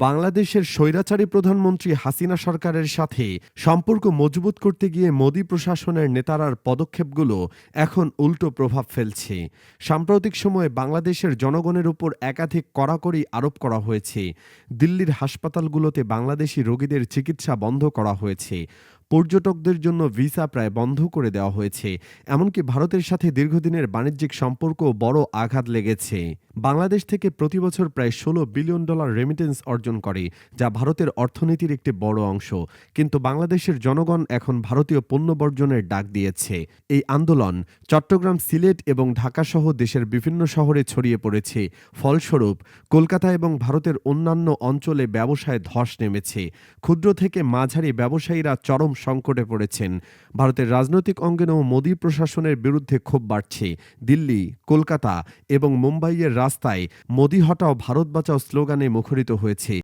বাংলাদেশের স্বৈরাচারী প্রধানমন্ত্রী হাসিনা সরকারের সাথে সম্পর্ক মজবুত করতে গিয়ে মোদি প্রশাসনের নেতারার পদক্ষেপগুলো এখন উল্টো প্রভাব ফেলছে। সাম্প্রতিক সময়ে বাংলাদেশের জনগণের উপর একাধিক কড়াকড়ি আরোপ করা হয়েছে। দিল্লির হাসপাতালগুলোতে বাংলাদেশি রোগীদের চিকিৎসা বন্ধ করা হয়েছে। পর্যটকদের জন্য ভিসা প্রায় বন্ধ করে দেওয়া হয়েছে। এমনকি ভারতের সাথে দীর্ঘদিনের বাণিজ্যিক সম্পর্ক বড় আঘাত লেগেছে। বাংলাদেশ থেকে প্রতি বছর প্রায় $16 বিলিয়ন রেমিটেন্স অর্জন করে, যা ভারতের অর্থনীতির একটি বড় অংশ। কিন্তু বাংলাদেশের জনগণ এখন ভারতীয় পণ্য বর্জনের ডাক দিয়েছে। এই আন্দোলন চট্টগ্রাম, সিলেট এবং ঢাকাসহ দেশের বিভিন্ন শহরে ছড়িয়ে পড়েছে। ফলস্বরূপ কলকাতা এবং ভারতের অন্যান্য অঞ্চলে ব্যবসায় ধস নেমেছে। ক্ষুদ্র থেকে মাঝারি ব্যবসায়ীরা চরম সংকটে পড়েছেন। ভারতের রাজনৈতিক অঙ্গনেও মোদি প্রশাসনের বিরুদ্ধে ক্ষোভ বাড়ছে। দিল্লি, কলকাতা এবং মুম্বাইয়ের রাস্তায় মোদি হটাও ভারত বাঁচাও স্লোগানে মুখরিত হয়েছে।